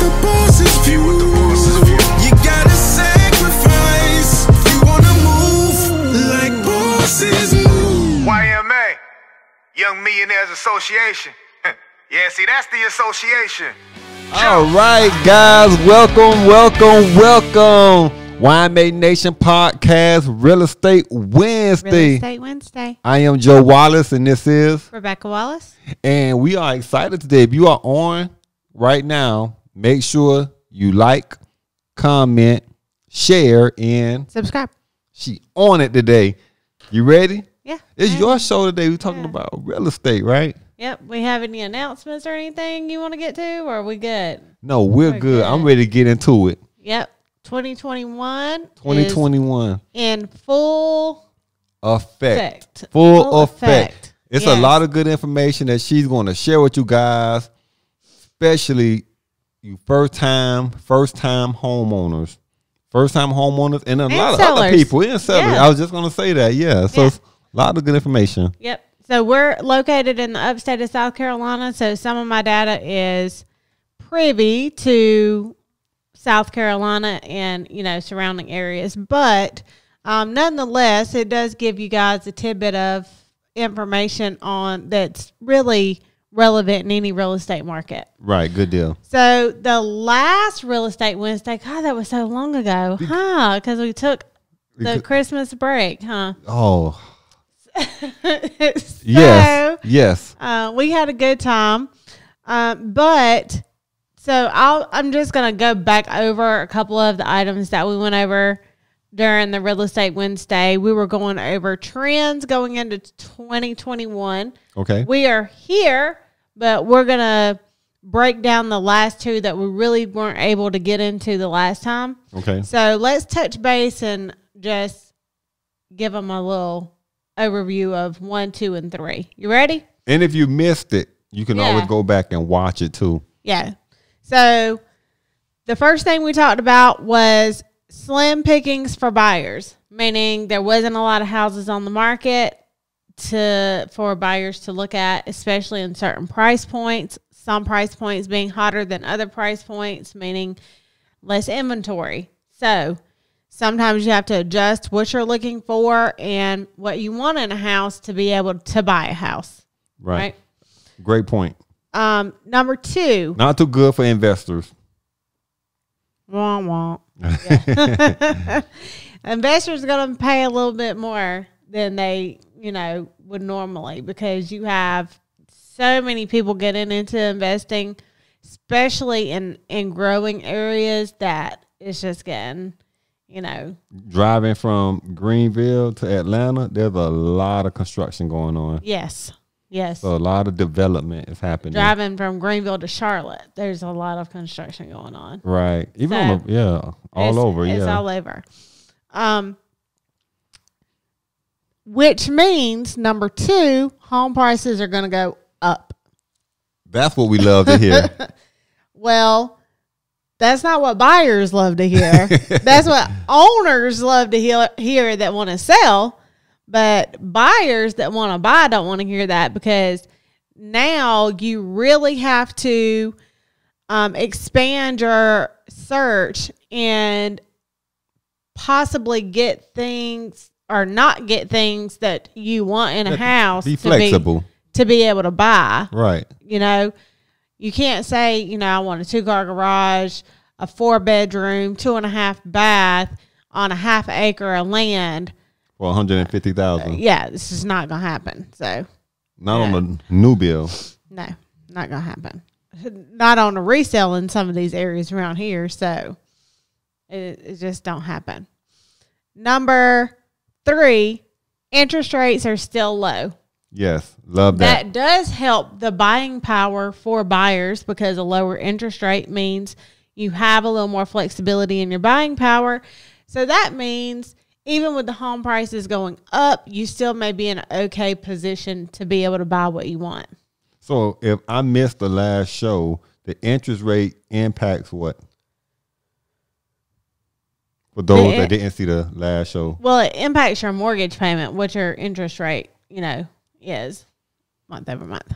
the boss's view. You gotta sacrifice. You wanna move like bosses move. YMA, Young Millionaires Association. Yeah, see, that's the association. All right, guys, welcome. YMA Nation Podcast, Real Estate Wednesday. Real Estate Wednesday. I am Joe Wallace, and this is Rebecca Wallace. And we are excited today. If you are on right now, make sure you like, comment, share, and subscribe. She on it today. You ready? Yeah. It's your show today. We're talking about real estate, right? Yep. We have any announcements or anything you want to get to, or are we good? No, we're good. I'm ready to get into it. Yep. 2021. 2021. In full effect. Full effect. It's yes. a lot of good information that she's going to share with you guys, especially you first-time homeowners. First-time homeowners and a lot sellers. of other people. And sellers. Yeah. I was just going to say that. Yeah. So it's a lot of good information. Yep. So we're located in the upstate of South Carolina. So some of my data is privy to South Carolina and, surrounding areas. But nonetheless, it does give you guys a tidbit of information on that's really relevant in any real estate market. Right. Good deal. So the last Real Estate Wednesday, God, that was so long ago, because we took the Christmas break, Oh, yes. Yes. We had a good time. But so I'm just going to go back over a couple of the items that we went over during the Real Estate Wednesday. We were going over trends going into 2021. Okay. We are here, but we're going to break down the last two that we really weren't able to get into the last time. Okay. So let's touch base and just give them a little overview of 1, 2, and 3. You ready? And if you missed it, you can always go back and watch it too. Yeah. So the first thing we talked about was slim pickings for buyers, meaning there wasn't a lot of houses on the market for buyers to look at, especially in certain price points. Some price points being hotter than other price points, meaning less inventory. So sometimes you have to adjust what you're looking for and what you want in a house to be able to buy a house. Right? Great point. Number 2. Not too good for investors. Womp womp. Yeah. Investors are going to pay a little bit more than they, would normally, because you have so many people getting into investing, especially in growing areas, that it's just getting, Driving from Greenville to Atlanta, there's a lot of construction going on. Yes. So a lot of development is happening. Driving from Greenville to Charlotte, there's a lot of construction going on. Right. Even all over. It's all over. Which means, number 2, home prices are going to go up. That's what we love to hear. Well, that's not what buyers love to hear. That's what owners love to hear that want to sell. But buyers that want to buy don't want to hear that, because now you really have to expand your search and possibly get things or not get things that you want in a house. Be flexible. To be able to buy. Right. You can't say, I want a 2-car garage, a 4-bedroom, 2.5 bath on a half acre of land. For $150,000. Yeah, this is not going to happen. So, not on a new bill. No, not going to happen. Not on a resale in some of these areas around here. So, it just don't happen. Number 3, interest rates are still low. Yes, love that. That does help the buying power for buyers, because a lower interest rate means you have a little more flexibility in your buying power. So that means even with the home prices going up, you still may be in an okay position to be able to buy what you want. So if I missed the last show, the interest rate impacts what? For those that didn't see the last show. Well, it impacts your mortgage payment, what your interest rate, is month over month.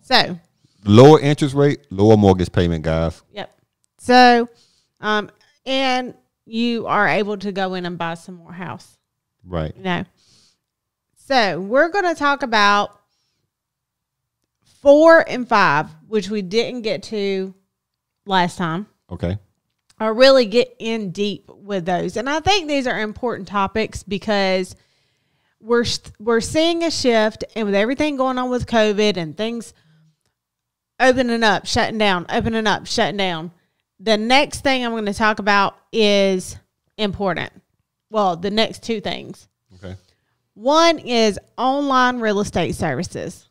So Lower interest rate, lower mortgage payment, guys. Yep. So, and you are able to go in and buy some more house. Right. You know. So we're going to talk about 4 and 5, which we didn't get to last time. Okay. Or really get in deep with those. And I think these are important topics because we're seeing a shift, and with everything going on with COVID and things opening up, shutting down, opening up, shutting down. The next thing I'm going to talk about is important. Well, the next 2 things. Okay. One is online real estate services.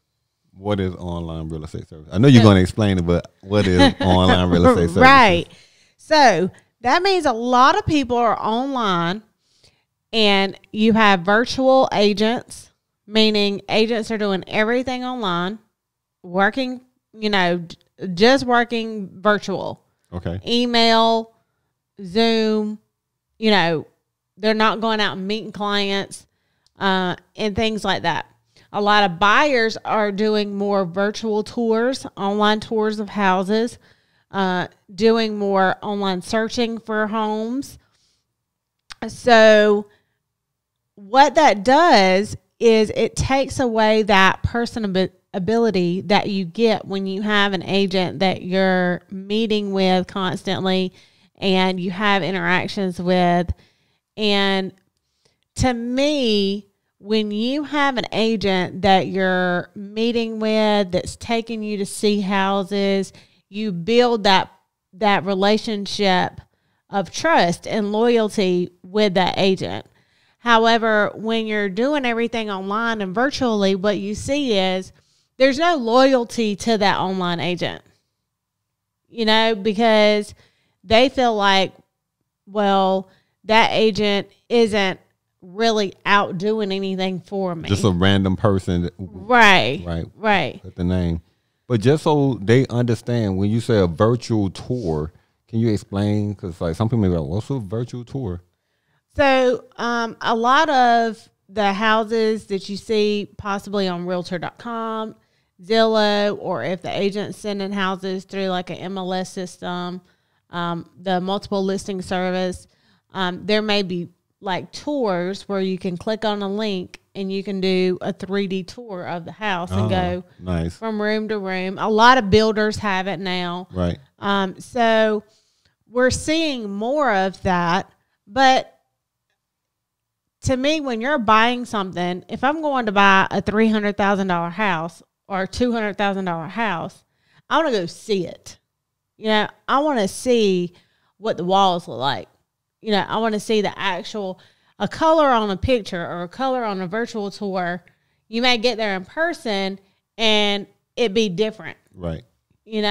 What is online real estate service? I know you're going to explain it, but what is online real estate service? Right. So that means a lot of people are online, and you have virtual agents, meaning agents are doing everything online, working, just working virtual. Okay. Email, Zoom, they're not going out and meeting clients and things like that. A lot of buyers are doing more virtual tours, online tours of houses, doing more online searching for homes. So what that does is it takes away that personability that you get when you have an agent that you're meeting with constantly and you have interactions with. And to me, when you have an agent that you're meeting with that's taking you to see houses, you build that relationship of trust and loyalty with that agent. However, when you're doing everything online and virtually, what you see is there's no loyalty to that online agent, because they feel like, well, that agent isn't really out doing anything for me. Just a random person. Right. With the name. But just so they understand, when you say a virtual tour, can you explain? Because some people may be like, what's a virtual tour? So a lot of the houses that you see possibly on Realtor.com, Zillow, or if the agent's sending houses through like an MLS system, the multiple listing service, there may be like tours where you can click on a link and you can do a 3D tour of the house and go nice from room to room. A lot of builders have it now. Right. So we're seeing more of that. But to me, when you're buying something, if I'm going to buy a $300,000 house or a $200,000 house, I want to go see it. I want to see what the walls look like. I want to see the a color on a picture or a color on a virtual tour. You may get there in person and it be different. Right. You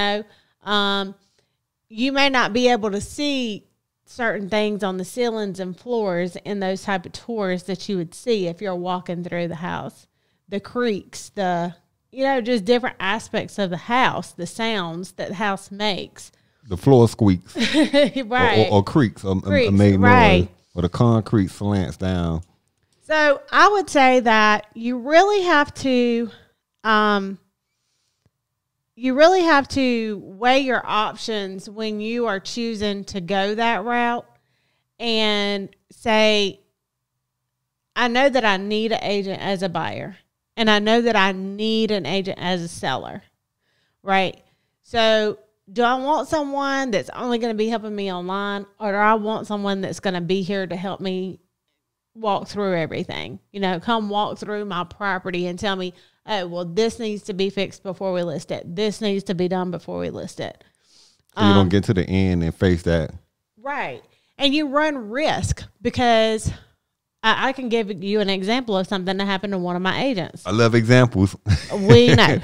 may not be able to see certain things on the ceilings and floors in those type of tours that you would see if you're walking through the house. The creaks, just different aspects of the house, the sounds that the house makes. The floor squeaks. Right. Or creaks. Or made right. noise. Or the concrete slants down. So I would say that you really have to weigh your options when you are choosing to go that route and say, I know that I need an agent as a buyer and I know that I need an agent as a seller, right? So do I want someone that's only going to be helping me online, or do I want someone that's going to be here to help me walk through everything? Come walk through my property and tell me, oh, well, this needs to be fixed before we list it. This needs to be done before we list it. So you don't get to the end and face that. Right. And you run risk because I can give you an example of something that happened to one of my agents. I love examples. We know.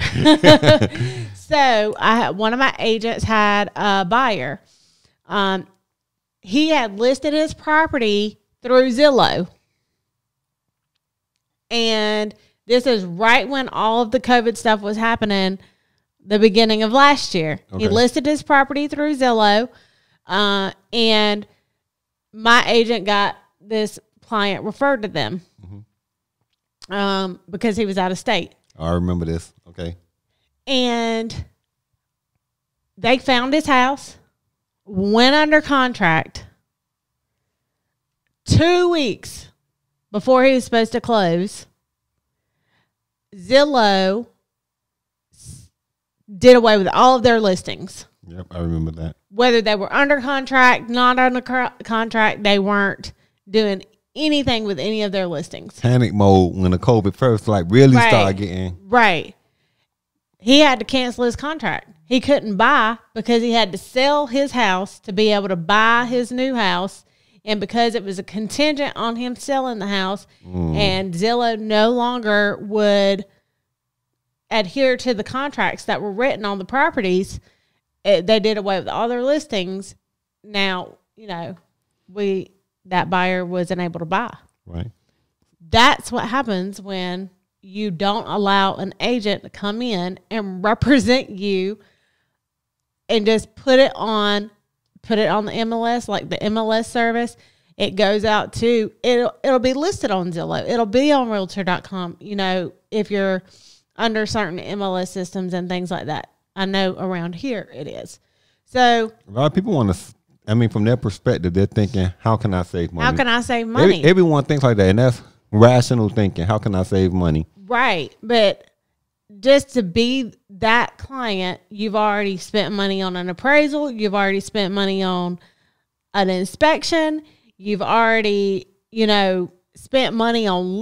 So one of my agents had a buyer. He had listed his property through Zillow. And this is right when all of the COVID stuff was happening, the beginning of last year. Okay. He listed his property through Zillow. And my agent got this client referred to them because he was out of state. I remember this. Okay. And they found his house, went under contract 2 weeks before he was supposed to close. Zillow did away with all of their listings. Yep, I remember that. Whether they were under contract, not under contract, they weren't doing anything with any of their listings. Panic mode when the COVID first really Right. started getting. Right. He had to cancel his contract. He couldn't buy because he had to sell his house to be able to buy his new house. And because it was a contingent on him selling the house, and Zillow no longer would adhere to the contracts that were written on the properties, they did away with all their listings. Now, that buyer wasn't able to buy. Right. That's what happens when you don't allow an agent to come in and represent you and just put it on the MLS, like the MLS service. It goes out to, it'll be listed on Zillow. It'll be on realtor.com, if you're under certain MLS systems and things like that. I know around here it is. So a lot of people want to, from their perspective, they're thinking, how can I save money? how can I save money? Everyone thinks like that, and that's rational thinking. How can I save money? Right. But just to be that client, you've already spent money on an appraisal. You've already spent money on an inspection. You've already, spent money on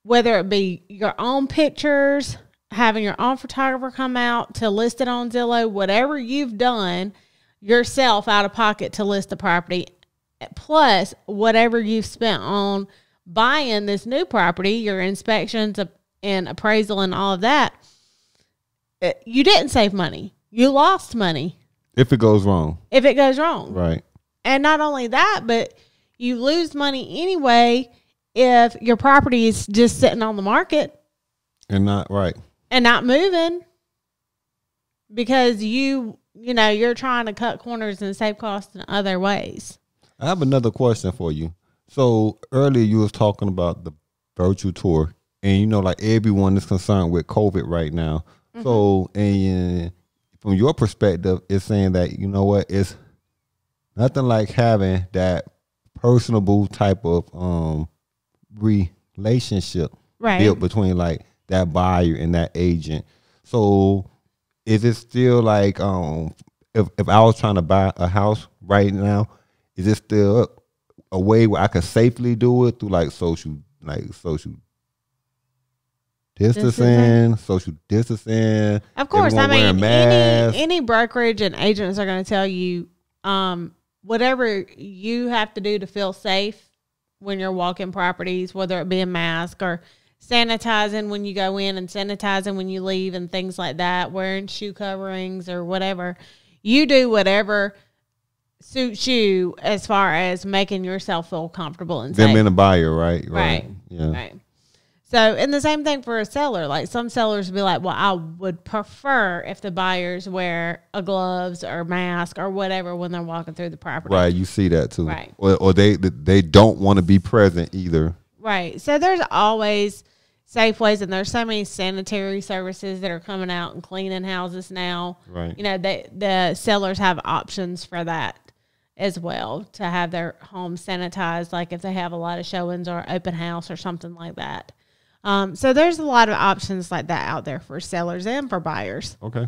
whether it be your own pictures, having your own photographer come out to list it on Zillow, whatever you've done yourself out of pocket to list the property, plus whatever you've spent on buying this new property, your inspections and appraisal and all of that, you didn't save money. You lost money. If it goes wrong. Right. And not only that, but you lose money anyway if your property is just sitting on the market. And not right. And not moving because you're trying to cut corners and save costs in other ways. I have another question for you. So earlier you was talking about the virtual tour, and everyone is concerned with COVID right now. Mm-hmm. So, and from your perspective, it's saying that it's nothing like having that personable type of relationship built between that buyer and that agent. So, is it still if I was trying to buy a house right now, is it still a way where I can safely do it through social distancing? Of course, wearing masks. any brokerage and agents are going to tell you whatever you have to do to feel safe when you're walking properties, whether it be a mask or sanitizing when you go in and sanitizing when you leave and things like that, wearing shoe coverings or whatever. You do whatever suits you as far as making yourself feel comfortable and safe. Them being a buyer, right? Right. Yeah. Right. So, and the same thing for a seller. Some sellers would be like, well, I would prefer if the buyers wear a gloves or mask or whatever when they're walking through the property. Right. You see that too. Right. Or they don't want to be present either. Right. So there's always safe ways, and there's so many sanitary services that are coming out and cleaning houses now. Right. The sellers have options for that as well, to have their home sanitized, like if they have a lot of showings or open house or something like that. So there's a lot of options like that out there for sellers and for buyers. Okay.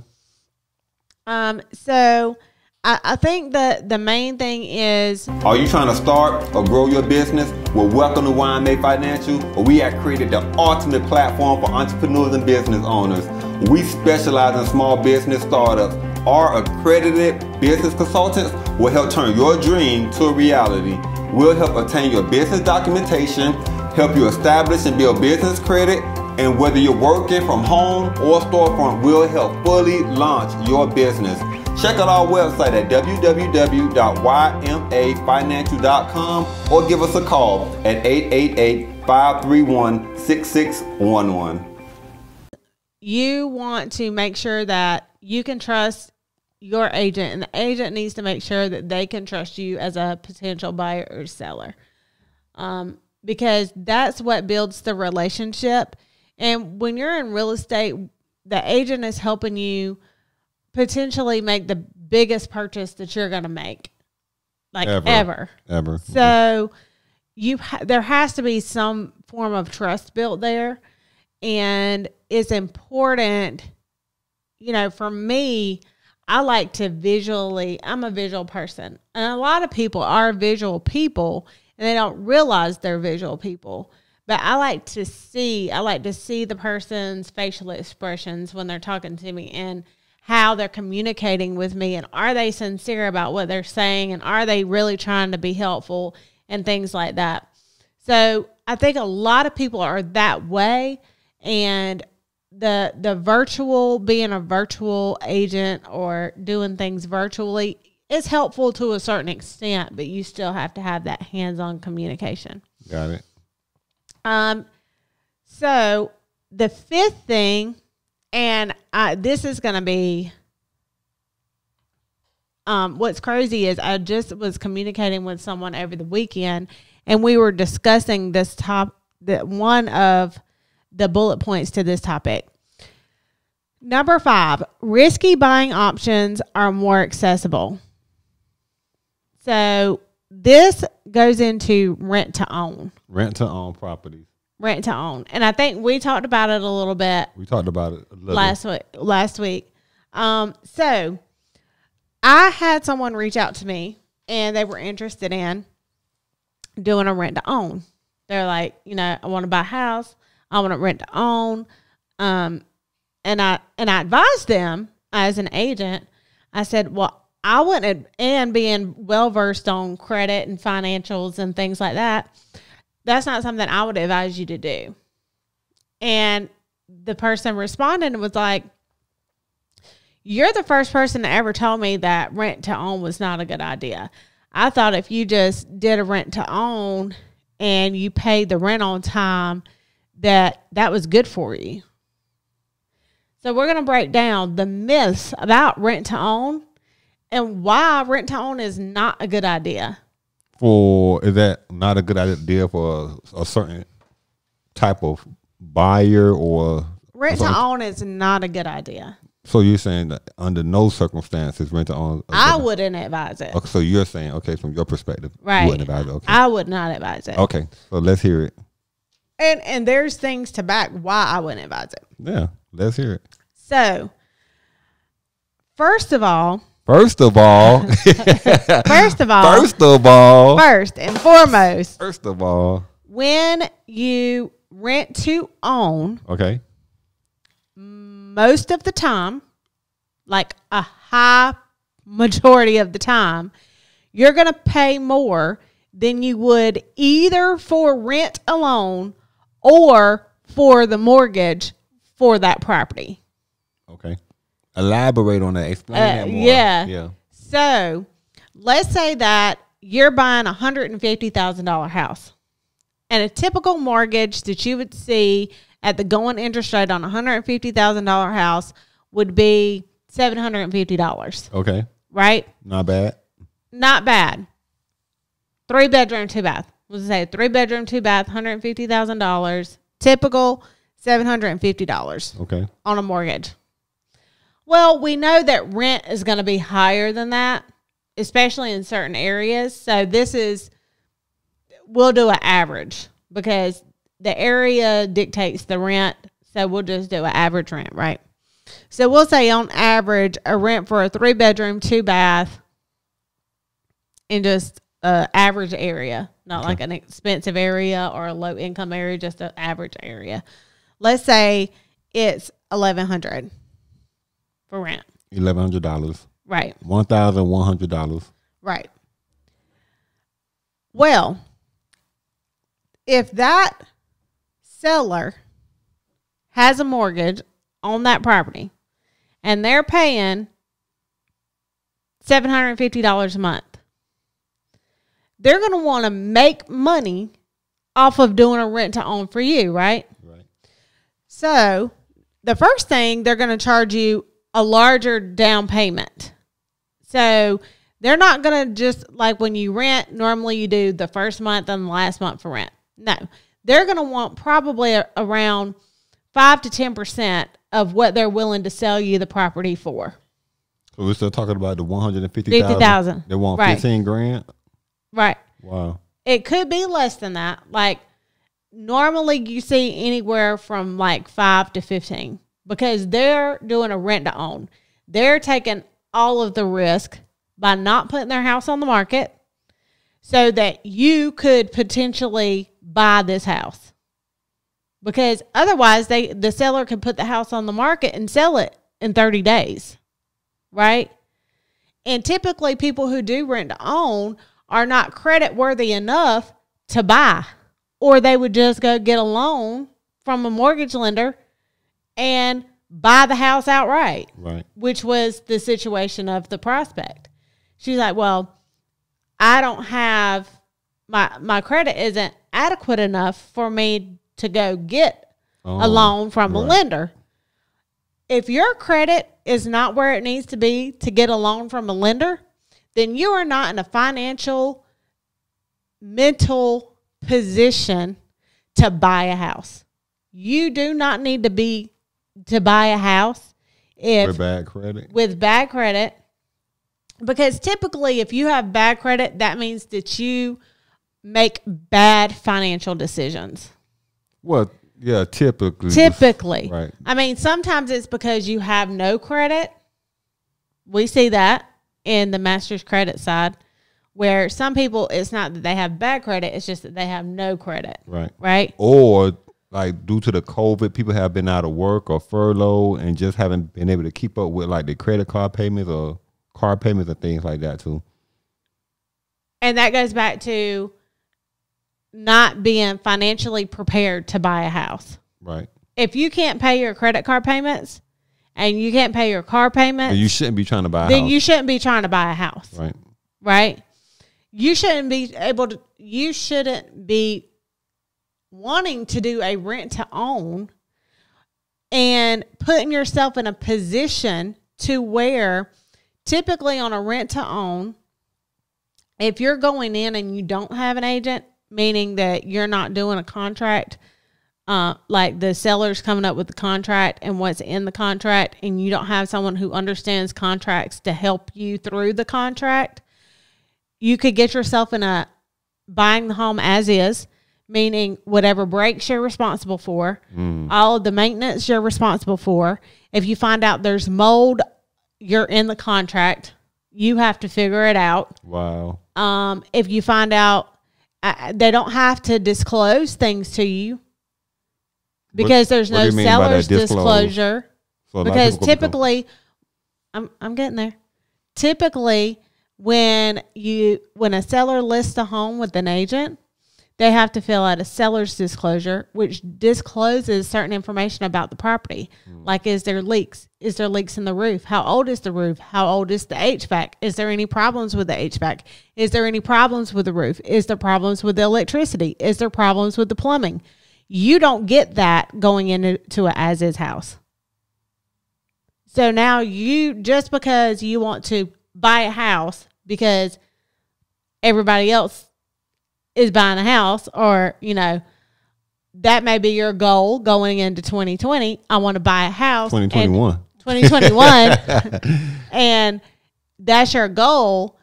So I think that the main thing is... Are you trying to start or grow your business? Well, welcome to YMA Financial, where we have created the ultimate platform for entrepreneurs and business owners. We specialize in small business startups. Our accredited business consultants will help turn your dream to a reality. We'll help obtain your business documentation, help you establish and build business credit, and whether you're working from home or storefront, we'll help fully launch your business. Check out our website at www.ymafinancial.com or give us a call at 888-531-6611. You want to make sure that you can trust your agent, and the agent needs to make sure that they can trust you as a potential buyer or seller, because that's what builds the relationship. And when you're in real estate, the agent is helping you potentially make the biggest purchase that you're going to make, like ever. So there has to be some form of trust built there, and it's important. You know, for me, I like to I'm a visual person, and a lot of people are visual people, and they don't realize they're visual people. But I like to see the person's facial expressions when they're talking to me and how they're communicating with me, and are they sincere about what they're saying, and are they really trying to be helpful and things like that. So I think a lot of people are that way, and the being a virtual agent or doing things virtually is helpful to a certain extent, but you still have to have that hands-on communication. Got it. So the fifth thing, and this is going to be, what's crazy is I just was communicating with someone over the weekend, and we were discussing one of the bullet points to this topic. Number 5, risky buying options are more accessible. So this goes into rent to own. Rent to own properties. Rent to own. And I think we talked about it a little bit. We talked about it a little last week. So I had someone reach out to me, and they were interested in doing a rent to own. They're like, you know, I want to buy a house. I want to rent to own. And I advised them as an agent. I said, well, I wouldn't, and being well-versed on credit and financials and things like that, that's not something I would advise you to do. And the person responded and was like, you're the first person that ever told me that rent to own was not a good idea. I thought if you just did a rent to own and you paid the rent on time, that was good for you. So we're going to break down the myths about rent to own and why rent to own is not a good idea. Is that not a good idea for a certain type of buyer or rent to own is not a good idea. So you're saying that under no circumstances rent to own? I wouldn't advise it. Okay, so you're saying, okay, from your perspective, right? You wouldn't advise it. Okay. I would not advise it. Okay, so let's hear it. And there's things to back why I wouldn't advise it. Yeah, let's hear it. So, first of all, first and foremost, when you rent to own, okay, most of the time, like a high majority of the time, you're going to pay more than you would either for rent alone or for the mortgage for that property. Okay. Elaborate on that. Explain that more. Yeah. So let's say that you're buying a $150,000 house, and a typical mortgage that you would see at the going interest rate on a $150,000 house would be $750. Okay. Right? Not bad. Not bad. 3-bedroom, 2-bath. Let's say 3-bedroom, 2-bath, $150,000. Typical $750. Okay. On a mortgage. Well, we know that rent is going to be higher than that, especially in certain areas. So we'll do an average because the area dictates the rent. So we'll just do an average rent, right? So we'll say on average, a rent for a 3-bedroom, 2-bath in just an average area, not like an expensive area or a low income area, just an average area. Let's say it's $1,100 for rent. $1,100. Right. $1,100. Right. Well, if that seller has a mortgage on that property and they're paying $750 a month, they're going to want to make money off of doing a rent to own for you, right? Right. So the first thing, they're going to charge you a larger down payment. So they're not going to just, like when you rent, normally you do the first month and the last month for rent. No, they're going to want probably around 5 to 10% of what they're willing to sell you the property for. So we're still talking about the 150,000. 50,000. They want Right. 15 grand. Right. Wow. It could be less than that. Like normally you see anywhere from like 5 to 15 because they're doing a rent to own. They're taking all of the risk by not putting their house on the market so that you could potentially buy this house. Because otherwise the seller could put the house on the market and sell it in 30 days. Right? And typically people who do rent to own are not credit worthy enough to buy, or they would just go get a loan from a mortgage lender and buy the house outright, Right. which was the situation of the prospect. She's like, well, I don't have, my credit isn't adequate enough for me to go get a loan from a lender. If your credit is not where it needs to be to get a loan from a lender, then you are not in a financial, mental position to buy a house. You do not need to buy a house With bad credit. Because typically if you have bad credit, that means that you make bad financial decisions. Well, yeah, typically. Right. Right. I mean, sometimes it's because you have no credit. We see that in the master's credit side, where some people, it's not that they have bad credit, it's just that they have no credit. Right. Right. Or like due to the COVID, people have been out of work or furlough and just haven't been able to keep up with like the credit card payments or car payments and things like that too. And that goes back to not being financially prepared to buy a house. Right. If you can't pay your credit card payments and you can't pay your car payments, And you shouldn't be trying to buy a then house. you shouldn't be trying to buy a house. Right. Right? You shouldn't be wanting to do a rent to own and putting yourself in a position to where typically on a rent to own, if you're going in and you don't have an agent, meaning that you're not doing a contract, like the seller's coming up with the contract and what's in the contract, and you don't have someone who understands contracts to help you through the contract, you could get yourself in a buying the home as is, meaning whatever breaks you're responsible for, all of the maintenance you're responsible for. If you find out there's mold, you're in the contract. You have to figure it out. Wow. If you find out, they don't have to disclose things to you because there's no seller's disclosure. So because typically, I'm getting there. Typically, when a seller lists a home with an agent, they have to fill out a seller's disclosure, which discloses certain information about the property. Like, is there leaks? Is there leaks in the roof? How old is the roof? How old is the HVAC? Is there any problems with the HVAC? Is there any problems with the roof? Is there problems with the electricity? Is there problems with the plumbing? You don't get that going into an as-is house. So now just because you want to buy a house because everybody else is buying a house, or, that may be your goal going into 2020. I want to buy a house. 2021. 2021. And that's your goal,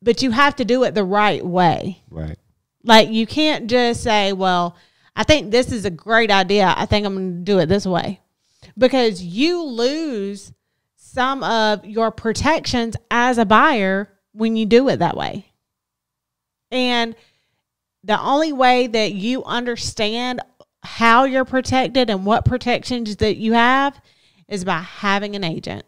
but you have to do it the right way. Right. Like, you can't just say, well, I think this is a great idea. I think I'm going to do it this way. Because you lose some of your protections as a buyer when you do it that way. And the only way that you understand how you're protected and what protections that you have is by having an agent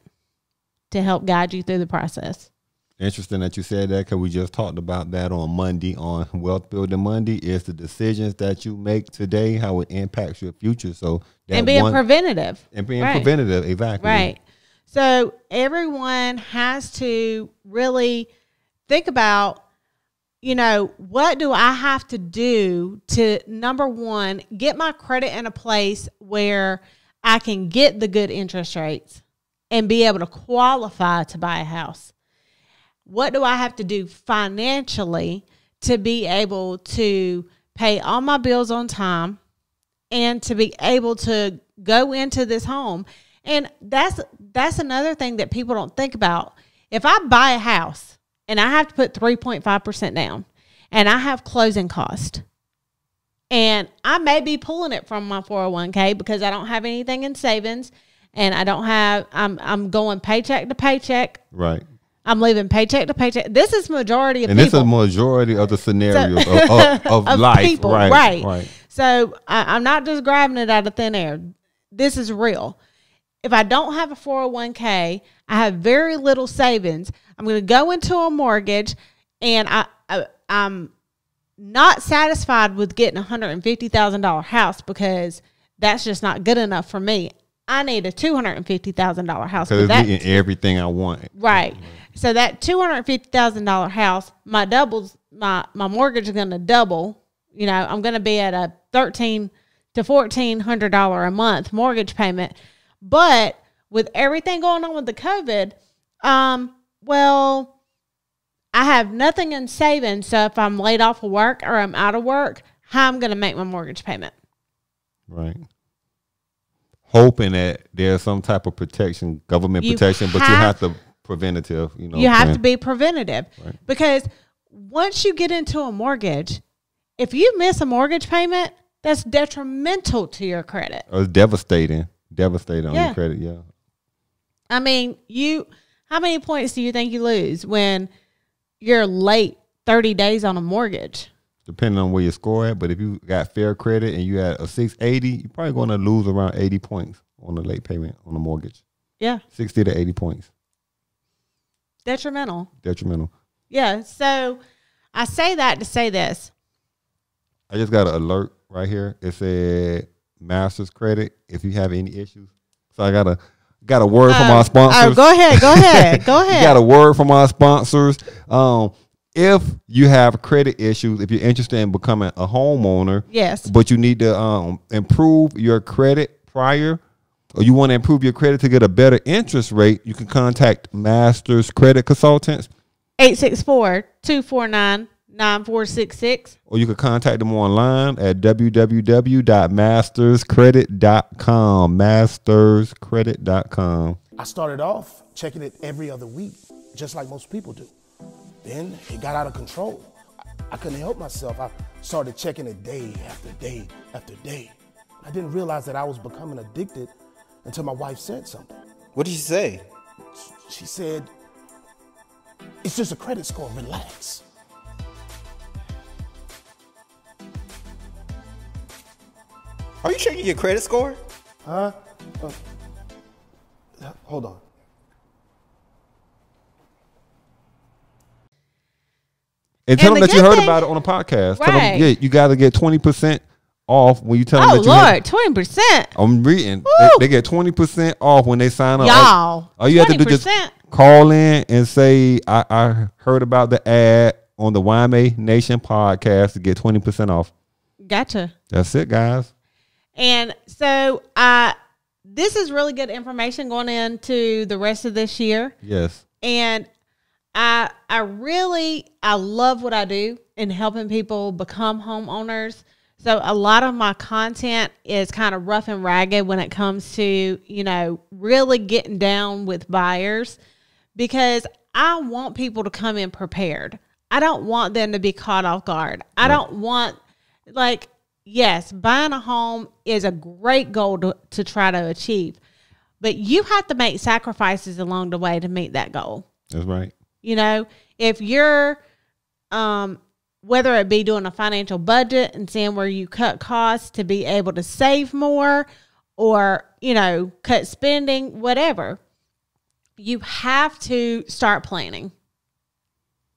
to help guide you through the process. Interesting that you said that, because we just talked about that on Monday on Wealth Building Monday. Is the decisions that you make today, how it impacts your future. So that and being preventative. And being preventative, exactly. Right. So everyone has to really think about, what do I have to do to, number one, get my credit in a place where I can get the good interest rates and be able to qualify to buy a house? What do I have to do financially to be able to pay all my bills on time and to be able to go into this home And that's another thing that people don't think about. If I buy a house and I have to put 3.5% down and I have closing cost, and I may be pulling it from my 401k because I don't have anything in savings, and I'm going paycheck to paycheck. Right. I'm living paycheck to paycheck. This is majority of and people. And this is majority of the scenarios of life. People. Right. So I'm not just grabbing it out of thin air. This is real. If I don't have a 401k, I have very little savings. I'm going to go into a mortgage, and I'm not satisfied with getting a $150,000 house because that's just not good enough for me. I need a $250,000 house. So it's getting everything I want. Right. So that $250,000 house, my mortgage is going to double. You know, I'm going to be at a $1,300 to $1,400 a month mortgage payment. But with everything going on with the COVID, well, I have nothing in savings. So if I'm laid off of work or I'm out of work, how am I going to make my mortgage payment? Right. Hoping that there's some type of protection, government protection, but you have to preventative. You have to be preventative, right? Because once you get into a mortgage, if you miss a mortgage payment, that's detrimental to your credit. It's devastating on your credit. Yeah. I mean, how many points do you think you lose when you're late 30 days on a mortgage? Depending on where you score at, but if you got fair credit and you had a 680, you're probably going to lose around 80 points on the late payment on the mortgage. Yeah. 60 to 80 points. Detrimental. Yeah. So I say that to say this. I just got an alert right here. It said master's credit if you have any issues. So I got a word from our sponsors. Oh, go ahead. You got a word from our sponsors. If you have credit issues, if you're interested in becoming a homeowner, yes, but you need to improve your credit prior, or you want to improve your credit to get a better interest rate, you can contact Masters Credit Consultants. 864-249-9466. Or you can contact them online at www.masterscredit.com. Masterscredit.com. I started off checking it every other week, just like most people do. Then it got out of control. I couldn't help myself. I started checking it day after day after day. I didn't realize that I was becoming addicted until my wife said something. What did she say? She said, "It's just a credit score, relax." Are you checking your credit score? Huh? Hold on. And tell them that you heard about it on a podcast. Right. Tell them, you got to get 20% off when you tell them that you Lord, 20%. I'm reading. They get 20% off when they sign up. Y'all. All you have to do is just call in and say, I heard about the ad on the YMA Nation podcast to get 20% off. Gotcha. That's it, guys. And so this is really good information going into the rest of this year. Yes. And I love what I do in helping people become homeowners. So a lot of my content is kind of rough and ragged when it comes to, really getting down with buyers, because I want people to come in prepared. I don't want them to be caught off guard. I don't want, yes, buying a home is a great goal to try to achieve, but you have to make sacrifices along the way to meet that goal. That's right. If you're, whether it be doing a financial budget and seeing where you cut costs to be able to save more, or, cut spending, whatever, you have to start planning.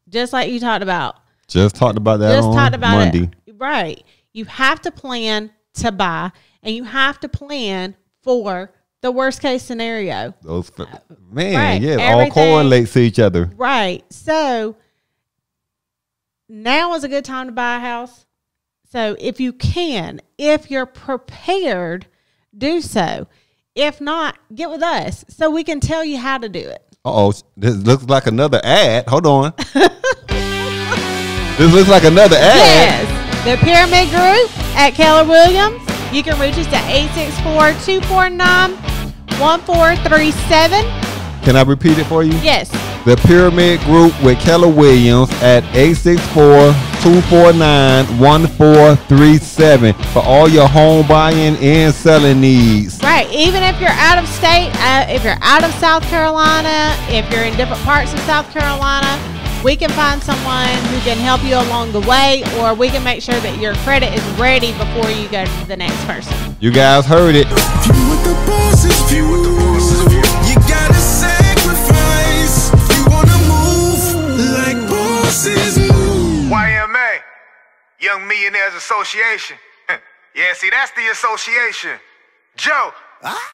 Just like you talked about. Just talked about that on Monday. Right. You have to plan to buy, and you have to plan for the worst case scenario. All Everything, correlates to each other. Right. So now is a good time to buy a house. So if you can, if you're prepared, do so. If not, get with us so we can tell you how to do it. This looks like another ad. Hold on. This looks like another ad. Yes. The Pyramid Group at Keller Williams. You can reach us at 1437. Can I repeat it for you? Yes. The Pyramid Group with Keller Williams at 864-249-1437 for all your home buying and selling needs. Right. Even if you're out of state, if you're out of South Carolina, if you're in different parts of South Carolina, we can find someone who can help you along the way, or we can make sure that your credit is ready before you go to the next person. You guys heard it. If you want the boss's view, you gotta sacrifice. You wanna move like bosses move. YMA, Young Millionaires Association. Yeah, see, that's the association. Joe.